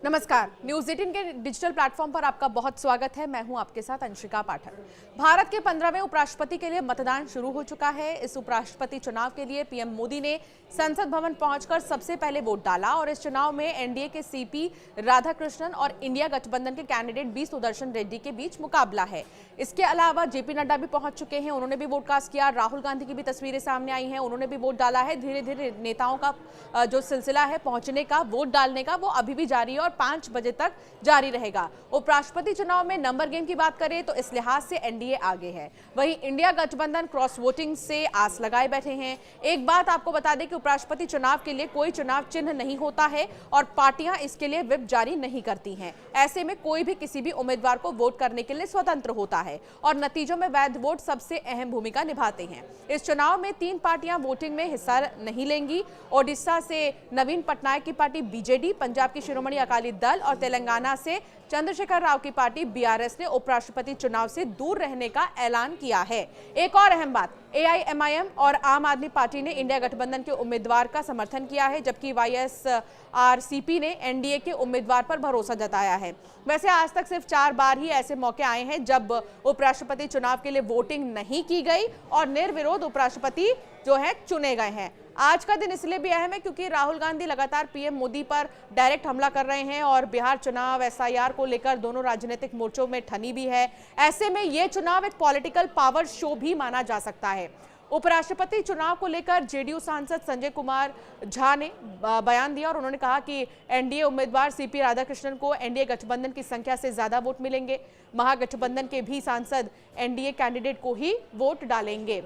नमस्कार। न्यूज 18 के digital platform पर आपका बहुत स्वागत है। मैं हूं आपके साथ अंशिका पाठक। भारत के 15वें उपराष्ट्रपति के लिए मतदान शुरू हो चुका है। इस उपराष्ट्रपति चुनाव के लिए पीएम मोदी ने संसद भवन पहुंचकर सबसे पहले वोट डाला और इस चुनाव में एनडीए के सीपी राधाकृष्णन और इंडिया गठबंधन के कैंडिडेट बी सुदर्शन रेड्डी के बीच मुकाबला है। इसके अलावा जेपी नड्डा भी पहुंच चुके हैं, उन्होंने भी वोट कास्ट किया। राहुल गांधी की भी तस्वीरें सामने आई हैं, उन्होंने भी वोट डाला है। धीरे धीरे नेताओं का जो सिलसिला है पहुंचने का, वोट डालने का, वो अभी भी जारी है और 5 बजे तक जारी रहेगा। उपराष्ट्रपति चुनाव में नंबर गेम की बात करें तो इस लिहाज से एनडीए आगे है। वहीं इंडिया गठबंधन क्रॉस वोटिंग से आस लगाए बैठे हैं। एक बात आपको बता दें कि उपराष्ट्रपति चुनाव के लिए कोई चुनाव चिन्ह नहीं होता है और पार्टियां इसके लिए व्हिप जारी नहीं करती हैं। ऐसे में कोई भी किसी भी उम्मीदवार को वोट करने के लिए स्वतंत्र होता है और नतीजों में वैध वोट सबसे अहम भूमिका निभाते हैं। इस चुनाव में 3 पार्टियां वोटिंग में हिस्सा नहीं लेंगी। ओडिशा से नवीन पटनायक की पार्टी बीजेडी, पंजाब की शिरोमणि अकाली दल और तेलंगाना से चंद्रशेखर राव की पार्टी बीआरएस ने उपराष्ट्रपति चुनाव से दूर रहने का ऐलान किया है। एक और अहम बात, एआईएमआईएम और आम आदमी पार्टी ने इंडिया गठबंधन के उम्मीदवार का समर्थन किया है, जबकि वाईएसआरसीपी ने एनडीए के उम्मीदवार पर भरोसा जताया है। वैसे आज तक सिर्फ 4 बार ही ऐसे मौके आए हैं जब उपराष्ट्रपति चुनाव के लिए वोटिंग नहीं की गई और निर्विरोध उपराष्ट्रपति जो है चुने गए हैं। आज का दिन इसलिए भी अहम है क्योंकि राहुल गांधी लगातार पीएम मोदी पर डायरेक्ट हमला कर रहे हैं और बिहार चुनाव एसआईआर को लेकर दोनों राजनीतिक मोर्चों में ठनी भी है। ऐसे में यह चुनाव एक पॉलिटिकल पावर शो भी माना जा सकता है। उपराष्ट्रपति चुनाव को लेकर जेडीयू सांसद संजय कुमार झा ने बयान दिया और उन्होंने कहा कि एनडीए उम्मीदवार सीपी राधाकृष्णन को एनडीए गठबंधन की संख्या से ज्यादा वोट मिलेंगे। महागठबंधन के भी सांसद एनडीए कैंडिडेट को ही वोट डालेंगे।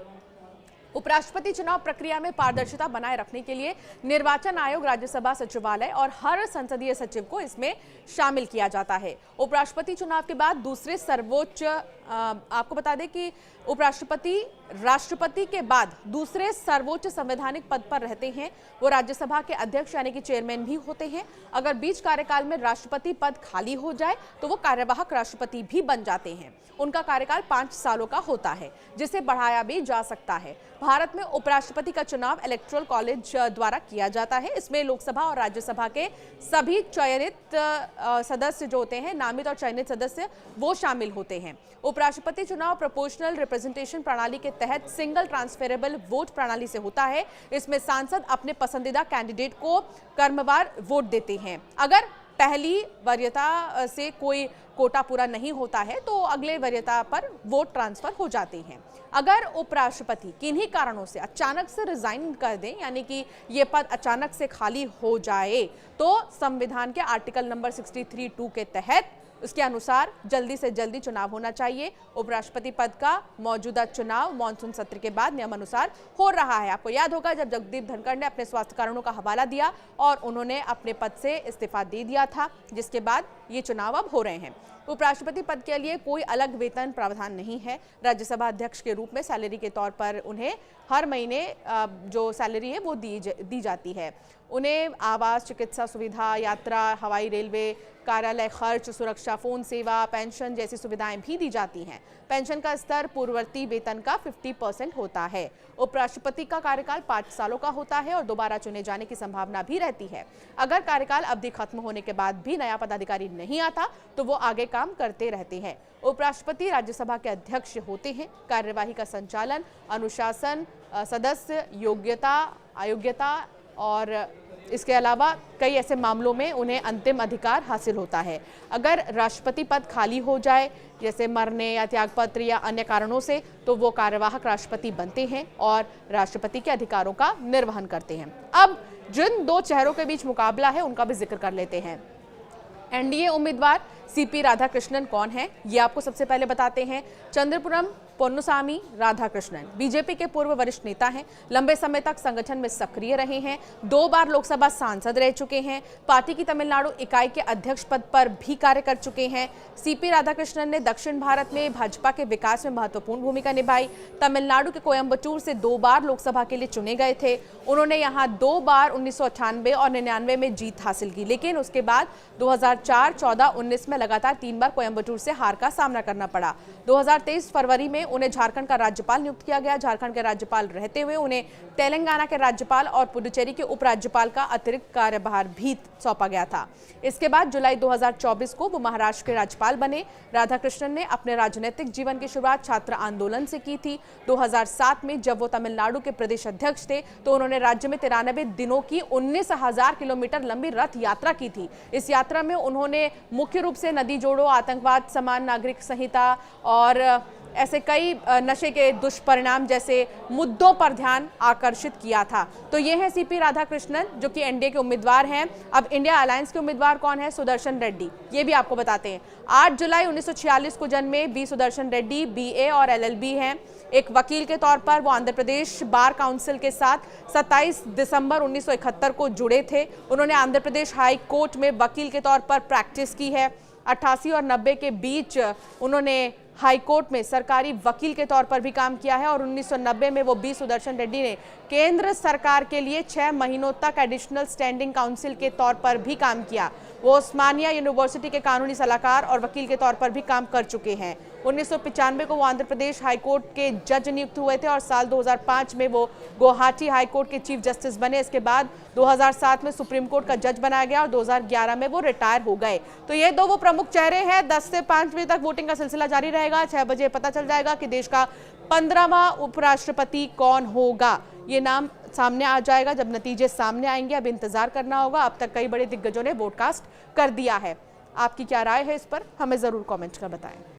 उपराष्ट्रपति चुनाव प्रक्रिया में पारदर्शिता बनाए रखने के लिए निर्वाचन आयोग, राज्यसभा सचिवालय और हर संसदीय सचिव को इसमें शामिल किया जाता है। उपराष्ट्रपति चुनाव के बाद दूसरे सर्वोच्च आपको बता दें कि उपराष्ट्रपति राष्ट्रपति के बाद दूसरे सर्वोच्च संवैधानिक पद पर रहते हैं। वो राज्यसभा के अध्यक्ष यानी कि चेयरमैन भी होते हैं। अगर बीच कार्यकाल में राष्ट्रपति पद खाली हो जाए तो वो कार्यवाहक राष्ट्रपति भी बन जाते हैं। उनका कार्यकाल 5 सालों का होता है, जिसे बढ़ाया भी जा सकता है। भारत में उपराष्ट्रपति का चुनाव इलेक्टोरल कॉलेज द्वारा किया जाता है। इसमें लोकसभा और राज्यसभा के सभी चयनित सदस्य जो होते हैं, नामित और चयनित सदस्य, वो शामिल होते हैं। उपराष्ट्रपति चुनाव प्रोपोर्शनल रिप्रेजेंटेशन प्रणाली के तहत सिंगल ट्रांसफरेबल वोट प्रणाली से होता है। इसमें सांसद अपने पसंदीदा कैंडिडेट को क्रमवार वोट देते हैं। अगर पहली वरीयता से कोई कोटा पूरा नहीं होता है तो अगले वरीयता पर वोट ट्रांसफर हो जाते हैं। अगर उपराष्ट्रपति किन्हीं कारणों से अचानक से रिजाइन कर दें, यानी कि ये पद अचानक से खाली हो जाए, तो संविधान के आर्टिकल नंबर 63(2) के तहत उसके अनुसार जल्दी से जल्दी चुनाव होना चाहिए। उपराष्ट्रपति पद का मौजूदा चुनाव मानसून सत्र के बाद नियम अनुसार हो रहा है। आपको याद होगा जब जगदीप धनखड़ ने अपने स्वास्थ्य कारणों का हवाला दिया और उन्होंने अपने पद से इस्तीफा दे दिया था, जिसके बाद ये चुनाव अब हो रहे हैं। उपराष्ट्रपति पद के लिए कोई अलग वेतन प्रावधान नहीं है। राज्यसभा अध्यक्ष के रूप में सैलरी के तौर पर उन्हें हर महीने जो सैलरी है वो दी जाती है। उन्हें आवास, चिकित्सा सुविधा, यात्रा, हवाई, रेलवे, कार्यालय खर्च, सुरक्षा, फोन सेवा, पेंशन जैसी सुविधाएं भी दी जाती हैं। पेंशन का स्तर पूर्ववर्ती वेतन का 50% होता है। उपराष्ट्रपति का कार्यकाल 5 सालों का होता है और दोबारा चुने जाने की संभावना भी रहती है। अगर कार्यकाल अवधि खत्म होने के बाद भी नया पदाधिकारी नहीं आता तो वो आगे काम करते रहते हैं। उपराष्ट्रपति राज्यसभा के अध्यक्ष होते हैं। कार्यवाही का संचालन, अनुशासन, सदस्य योग्यता, अयोग्यता और इसके अलावा कई ऐसे मामलों में उन्हें अंतिम अधिकार हासिल होता है। अगर राष्ट्रपति पद खाली हो जाए, जैसे मरने या त्यागपत्र या अन्य कारणों से, तो वो कार्यवाहक राष्ट्रपति बनते हैं और राष्ट्रपति के अधिकारों का निर्वहन करते हैं। अब जिन 2 चेहरों के बीच मुकाबला है उनका भी जिक्र कर लेते हैं। एनडीए उम्मीदवार सीपी राधाकृष्णन कौन है, ये आपको सबसे पहले बताते हैं। चंद्रपुरम पोन्नुसामी राधाकृष्णन बीजेपी के पूर्व वरिष्ठ नेता हैं। लंबे समय तक संगठन में सक्रिय रहे हैं। 2 बार लोकसभा सांसद रह चुके हैं। पार्टी की तमिलनाडु इकाई के अध्यक्ष पद पर भी कार्य कर चुके हैं। सीपी राधाकृष्णन ने दक्षिण भारत में भाजपा के विकास में महत्वपूर्ण भूमिका निभाई। तमिलनाडु के कोयम्बटूर से 2 बार लोकसभा के लिए चुने गए थे। उन्होंने यहाँ 2 बार 1998 और 99 में जीत हासिल की, लेकिन उसके बाद 2004, 14, 19 में में लगातार 3 बार कोयंबटूर से हार का सामना करना पड़ा। 2023 फरवरी में उन्हें झारखंड का राज्यपाल नियुक्त किया गया। झारखंड के राज्यपाल रहते हुए उन्हें तेलंगाना के राज्यपाल और पुडुचेरी के उपराज्यपाल का अतिरिक्त कार्यभार भी सौंपा गया था। इसके बाद जुलाई 2024 को वो महाराष्ट्र के राज्यपाल बने। राधाकृष्णन ने अपने राजनीतिक जीवन की शुरुआत छात्र आंदोलन से की थी। 2007 में जब वो तमिलनाडु के प्रदेश अध्यक्ष थे तो उन्होंने राज्य में 93 दिनों की 19,000 किलोमीटर लंबी रथ यात्रा की थी। इस यात्रा में उन्होंने मुख्य रूप से नदी जोड़ो, आतंकवाद, समान नागरिक संहिता और ऐसे कई नशे के दुष्परिणाम जैसे मुद्दों पर ध्यान आकर्षित किया था। तो ये है सीपी राधाकृष्णन, जो कि एनडीए के उम्मीदवार हैं। अब इंडिया अलायंस के उम्मीदवार कौन है? सुदर्शन रेड्डी। ये भी आपको बताते हैं। 8 जुलाई 1946 को जन्मे बी सुदर्शन रेड्डी बीए और एलएलबी हैं। एक वकील के तौर पर वो आंध्र प्रदेश बार काउंसिल के साथ 27 दिसंबर 1971 को जुड़े थे। उन्होंने आंध्र प्रदेश हाई कोर्ट में वकील के तौर पर प्रैक्टिस की है। 88 और 90 के बीच उन्होंने हाई कोर्ट में सरकारी वकील के तौर पर भी काम किया है और 1990 में वो बी सुदर्शन रेड्डी ने केंद्र सरकार के लिए 6 महीनों तक एडिशनल स्टैंडिंग काउंसिल के तौर पर भी काम किया। वो उस्मानिया यूनिवर्सिटी के कानूनी सलाहकार और वकील के तौर पर भी काम कर चुके हैं। 1995 को वो आंध्र प्रदेश हाई कोर्ट के जज नियुक्त हुए थे और साल 2005 में वो गुवाहाटी हाई कोर्ट के चीफ जस्टिस बने। इसके बाद 2007 में सुप्रीम कोर्ट का जज बनाया गया और 2011 में वो रिटायर हो गए। तो ये दो वो प्रमुख चेहरे हैं। 10 से 5 बजे तक वोटिंग का सिलसिला जारी रहेगा। 6 बजे पता चल जाएगा कि देश का 15वां उपराष्ट्रपति कौन होगा। ये नाम सामने आ जाएगा जब नतीजे सामने आएंगे। अब इंतजार करना होगा। अब तक कई बड़े दिग्गजों ने वोटकास्ट कर दिया है। आपकी क्या राय है इस पर? हमें जरूर कमेंट कर बताएं।